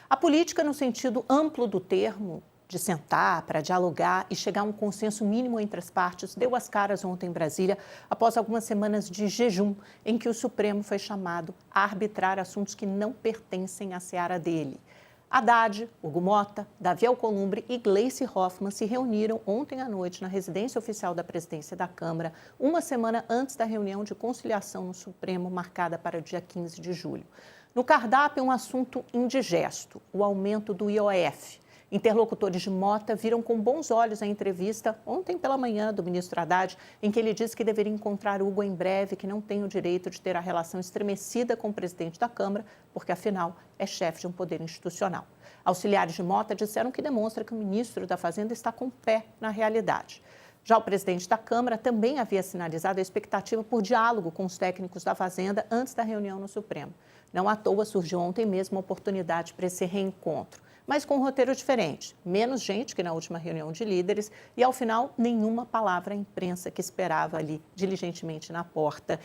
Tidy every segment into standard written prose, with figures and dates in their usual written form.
A política, no sentido amplo do termo, de sentar para dialogar e chegar a um consenso mínimo entre as partes, deu as caras ontem em Brasília, após algumas semanas de jejum, em que o Supremo foi chamado a arbitrar assuntos que não pertencem à seara dele. Haddad, Hugo Mota, Davi Alcolumbre e Gleice Hoffmann se reuniram ontem à noite na residência oficial da presidência da Câmara, uma semana antes da reunião de conciliação no Supremo, marcada para o dia 15 de julho. No cardápio, um assunto indigesto, o aumento do IOF. Interlocutores de Mota viram com bons olhos a entrevista ontem pela manhã do ministro Haddad, em que ele disse que deveria encontrar Hugo em breve, que não tem o direito de ter a relação estremecida com o presidente da Câmara, porque afinal é chefe de um poder institucional. Auxiliares de Mota disseram que demonstra que o ministro da Fazenda está com o pé na realidade. Já o presidente da Câmara também havia sinalizado a expectativa por diálogo com os técnicos da Fazenda antes da reunião no Supremo. Não à toa surgiu ontem mesmo a oportunidade para esse reencontro, mas com um roteiro diferente. Menos gente que na última reunião de líderes e, ao final, nenhuma palavra à imprensa que esperava ali diligentemente na porta.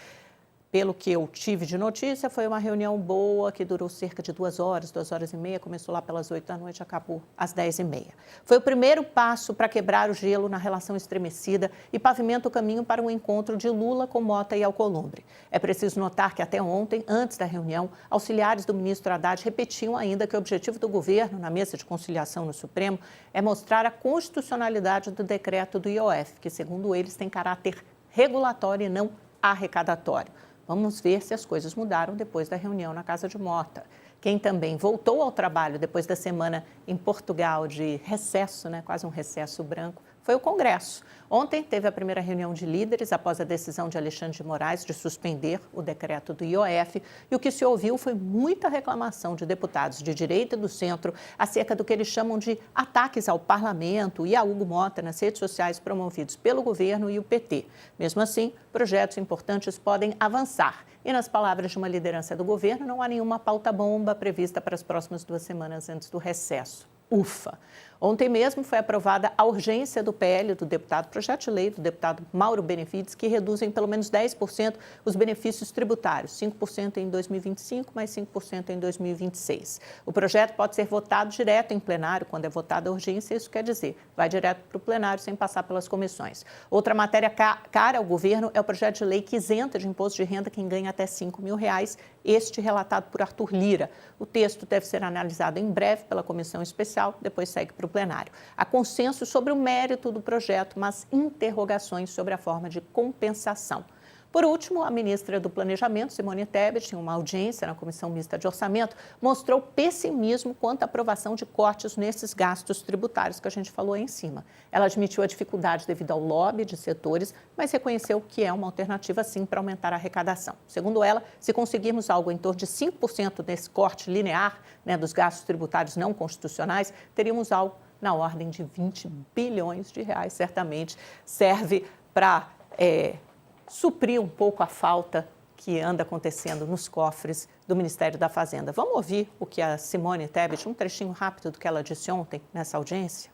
Pelo que eu tive de notícia, foi uma reunião boa que durou cerca de 2 horas e meia, começou lá pelas 8 da noite, acabou às 10h30. Foi o primeiro passo para quebrar o gelo na relação estremecida e pavimenta o caminho para um encontro de Lula com Mota e Alcolumbre. É preciso notar que até ontem, antes da reunião, auxiliares do ministro Haddad repetiam ainda que o objetivo do governo, na mesa de conciliação no Supremo, é mostrar a constitucionalidade do decreto do IOF, que, segundo eles, tem caráter regulatório e não arrecadatório. Vamos ver se as coisas mudaram depois da reunião na casa de Mota. Quem também voltou ao trabalho depois da semana em Portugal de recesso, quase um recesso branco, foi o Congresso. Ontem teve a primeira reunião de líderes após a decisão de Alexandre de Moraes de suspender o decreto do IOF, e o que se ouviu foi muita reclamação de deputados de direita e do centro acerca do que eles chamam de ataques ao parlamento e a Hugo Mota nas redes sociais promovidos pelo governo e o PT. Mesmo assim, projetos importantes podem avançar. E nas palavras de uma liderança do governo, não há nenhuma pauta-bomba prevista para as próximas 2 semanas antes do recesso. Ufa! Ontem mesmo foi aprovada a urgência do PL, do deputado projeto de lei, do deputado Mauro Benevides, que reduzem pelo menos 10% os benefícios tributários, 5% em 2025, mais 5% em 2026. O projeto pode ser votado direto em plenário, quando é votada a urgência, isso quer dizer, vai direto para o plenário sem passar pelas comissões. Outra matéria cara ao governo é o projeto de lei que isenta de imposto de renda quem ganha até R$5 mil, este relatado por Arthur Lira. O texto deve ser analisado em breve pela comissão especial, depois segue para o plenário. Há consenso sobre o mérito do projeto, mas interrogações sobre a forma de compensação. Por último, a ministra do Planejamento, Simone Tebet, em uma audiência na Comissão Mista de Orçamento, mostrou pessimismo quanto à aprovação de cortes nesses gastos tributários que a gente falou aí em cima. Ela admitiu a dificuldade devido ao lobby de setores, mas reconheceu que é uma alternativa, sim, para aumentar a arrecadação. Segundo ela, se conseguirmos algo em torno de 5% desse corte linear, dos gastos tributários não constitucionais, teríamos algo na ordem de R$20 bilhões, certamente serve para suprir um pouco a falta que anda acontecendo nos cofres do Ministério da Fazenda. Vamos ouvir o que a Simone Tebet, um trechinho rápido do que ela disse ontem nessa audiência?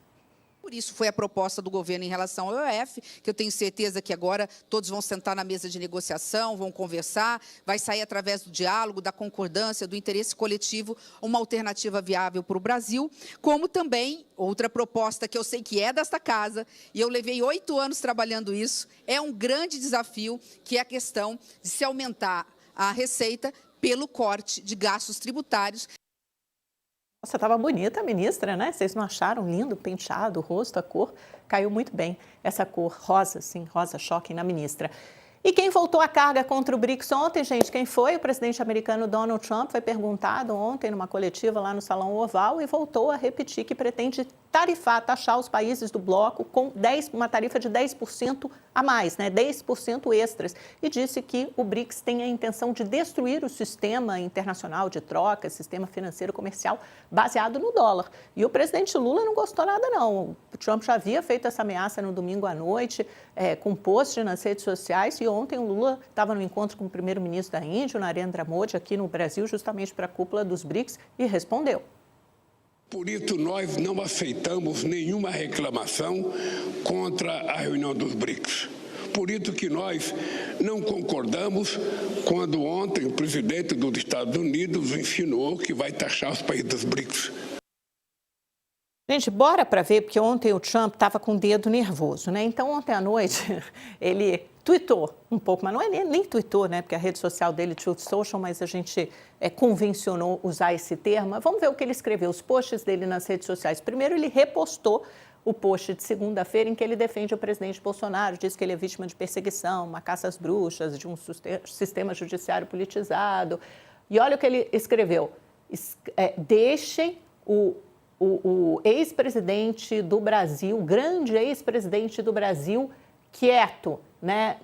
Por isso foi a proposta do governo em relação ao IOF, que eu tenho certeza que agora todos vão sentar na mesa de negociação, vão conversar, vai sair através do diálogo, da concordância, do interesse coletivo, uma alternativa viável para o Brasil, como também outra proposta que eu sei que é desta casa, e eu levei 8 anos trabalhando isso, é um grande desafio, que é a questão de se aumentar a receita pelo corte de gastos tributários. Nossa, estava bonita a ministra, Vocês não acharam lindo o penteado, o rosto, a cor? Caiu muito bem essa cor rosa, sim, rosa choque na ministra. E quem voltou à carga contra o BRICS ontem, gente? Quem foi? O presidente americano Donald Trump foi perguntado ontem numa coletiva lá no Salão Oval e voltou a repetir que pretende taxar os países do bloco com uma tarifa de 10% a mais, 10% extras. E disse que o BRICS tem a intenção de destruir o sistema internacional de troca, sistema financeiro comercial baseado no dólar. E o presidente Lula não gostou nada, não. O Trump já havia feito essa ameaça no domingo à noite, com post nas redes sociais, e ontem o Lula estava no encontro com o primeiro-ministro da Índia, o Narendra Modi, aqui no Brasil, justamente para a cúpula dos BRICS, e respondeu. Por isso, nós não aceitamos nenhuma reclamação contra a reunião dos BRICS, Por isso que nós não concordamos quando ontem o presidente dos Estados Unidos insinuou que vai taxar os países dos BRICS. Gente, bora para ver, porque ontem o Trump estava com o dedo nervoso, né? Então, ontem à noite, ele tweetou um pouco, mas não é nem tweetou, né? Porque a rede social dele, Truth Social, mas a gente convencionou usar esse termo. Vamos ver o que ele escreveu, os posts dele nas redes sociais. Primeiro, ele repostou o post de segunda-feira em que ele defende o presidente Bolsonaro, diz que ele é vítima de perseguição, uma caça às bruxas, de um sistema judiciário politizado. E olha o que ele escreveu. Deixem o ex-presidente do Brasil, grande ex-presidente do Brasil, quieto, né?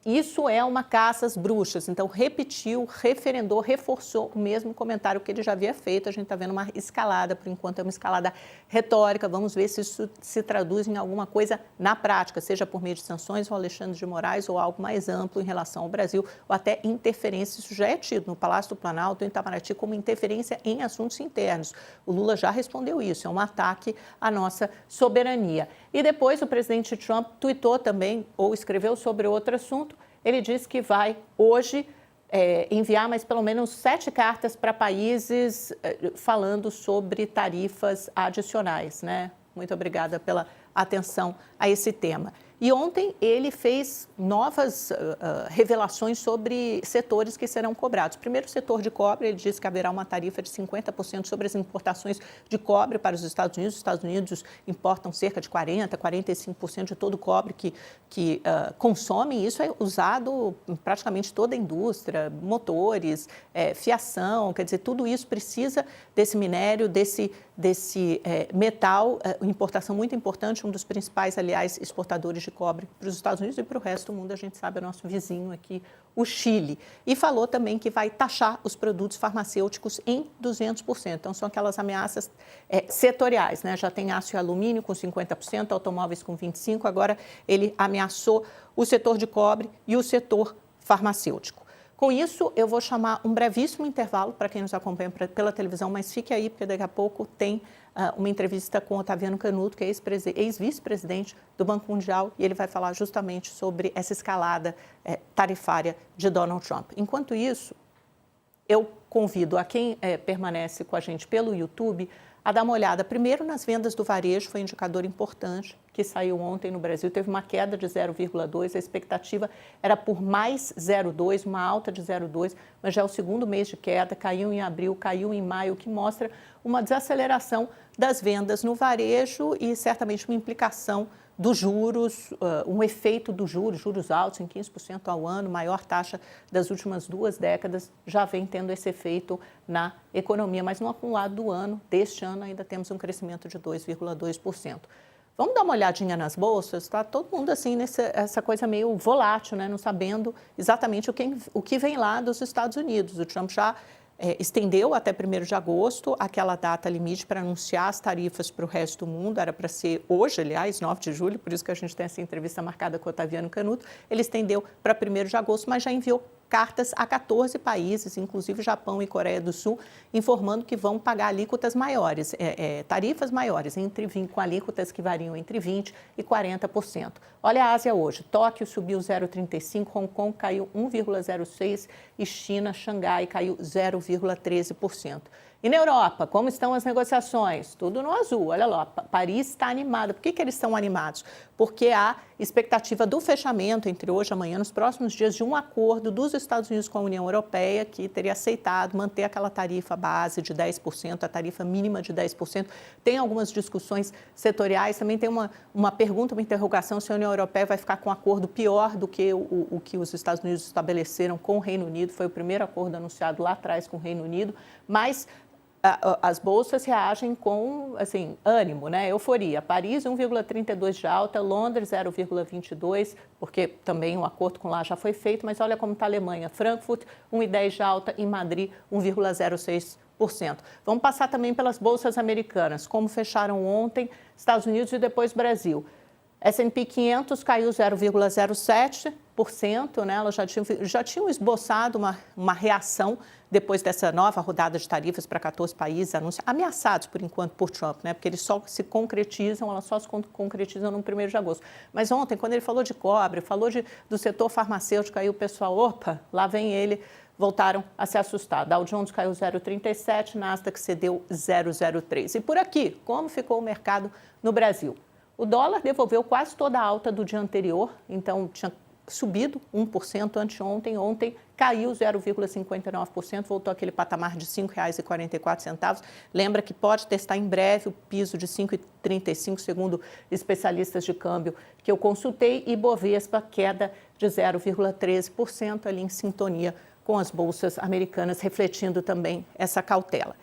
Isso é uma caça às bruxas. Então, repetiu, referendou, reforçou o mesmo comentário que ele já havia feito. A gente está vendo uma escalada, por enquanto é uma escalada retórica. Vamos ver se isso se traduz em alguma coisa na prática, seja por meio de sanções ao Alexandre de Moraes ou algo mais amplo em relação ao Brasil, ou até interferência. Isso já é tido no Palácio do Planalto, em Itamaraty, como interferência em assuntos internos. O Lula já respondeu isso, é um ataque à nossa soberania. E depois o presidente Trump tuitou também, ou escreveu sobre outro assunto. Ele disse que vai hoje enviar mais pelo menos 7 cartas para países falando sobre tarifas adicionais, né? Muito obrigada pela atenção a esse tema. E ontem ele fez novas revelações sobre setores que serão cobrados. Primeiro, o setor de cobre, ele disse que haverá uma tarifa de 50% sobre as importações de cobre para os Estados Unidos. Os Estados Unidos importam cerca de 40%, 45% de todo o cobre que consomem. Isso é usado em praticamente toda a indústria, motores, fiação, quer dizer, tudo isso precisa desse minério, desse metal, importação muito importante, um dos principais, aliás, exportadores de cobre para os Estados Unidos e para o resto do mundo, a gente sabe, é nosso vizinho aqui, o Chile. E falou também que vai taxar os produtos farmacêuticos em 200%. Então, são aquelas ameaças setoriais, né? Já tem aço e alumínio com 50%, automóveis com 25%, agora ele ameaçou o setor de cobre e o setor farmacêutico. Com isso, eu vou chamar um brevíssimo intervalo para quem nos acompanha pela televisão, mas fique aí, porque daqui a pouco tem uma entrevista com Otaviano Canuto, que é ex-vice-presidente do Banco Mundial, e ele vai falar justamente sobre essa escalada tarifária de Donald Trump. Enquanto isso, eu convido a quem permanece com a gente pelo YouTube a dar uma olhada primeiro nas vendas do varejo, foi um indicador importante que saiu ontem no Brasil, teve uma queda de 0,2%, a expectativa era por mais 0,2%, uma alta de 0,2%, mas já é o segundo mês de queda, caiu em abril, caiu em maio, o que mostra uma desaceleração das vendas no varejo e certamente uma implicação dos juros, um efeito dos juros altos em 15% ao ano, maior taxa das últimas 2 décadas, já vem tendo esse efeito na economia, mas no acumulado do ano, deste ano, ainda temos um crescimento de 2,2%. Vamos dar uma olhadinha nas bolsas, está todo mundo assim, essa coisa meio volátil, né? Não sabendo exatamente o que vem lá dos Estados Unidos. O Trump já estendeu até 1º de agosto aquela data limite para anunciar as tarifas para o resto do mundo, era para ser hoje, aliás, 9 de julho, por isso que a gente tem essa entrevista marcada com o Otaviano Canuto. Ele estendeu para 1º de agosto, mas já enviou cartas a 14 países, inclusive Japão e Coreia do Sul, informando que vão pagar alíquotas maiores, tarifas maiores, com alíquotas que variam entre 20% e 40%. Olha a Ásia hoje, Tóquio subiu 0,35%, Hong Kong caiu 1,06% e China, Xangai, caiu 0,13%. E na Europa, como estão as negociações? Tudo no azul, olha lá, Paris está animado. Por que eles estão animados? Porque há expectativa do fechamento entre hoje e amanhã, nos próximos dias, de um acordo dos Estados Unidos com a União Europeia, que teria aceitado manter aquela tarifa base de 10%, a tarifa mínima de 10%. Tem algumas discussões setoriais, também tem uma pergunta, uma interrogação, se a União Europeia vai ficar com um acordo pior do que o que os Estados Unidos estabeleceram com o Reino Unido. Foi o primeiro acordo anunciado lá atrás com o Reino Unido, mas as bolsas reagem com, assim, ânimo, né? Euforia. Paris, 1,32 de alta, Londres, 0,22, porque também um acordo com lá já foi feito, mas olha como está a Alemanha. Frankfurt, 1,10 de alta, em Madrid, 1,06%. Vamos passar também pelas bolsas americanas, como fecharam ontem, Estados Unidos e depois Brasil. S&P 500 caiu 0,07%, né? Elas já tinham esboçado uma reação depois dessa nova rodada de tarifas para 14 países ameaçados, por enquanto, por Trump, né? Porque eles só se concretizam, elas só se concretizam no 1º de agosto. Mas ontem, quando ele falou de cobre, falou do setor farmacêutico, aí o pessoal, opa, lá vem ele, voltaram a se assustar. Dow Jones caiu 0,37, Nasdaq cedeu 0,03. E por aqui, como ficou o mercado no Brasil? O dólar devolveu quase toda a alta do dia anterior, então tinha subido 1% anteontem, ontem caiu 0,59%, voltou àquele patamar de R$ 5,44. Lembra que pode testar em breve o piso de 5,35, segundo especialistas de câmbio que eu consultei, e Bovespa queda de 0,13%, ali em sintonia com as bolsas americanas, refletindo também essa cautela.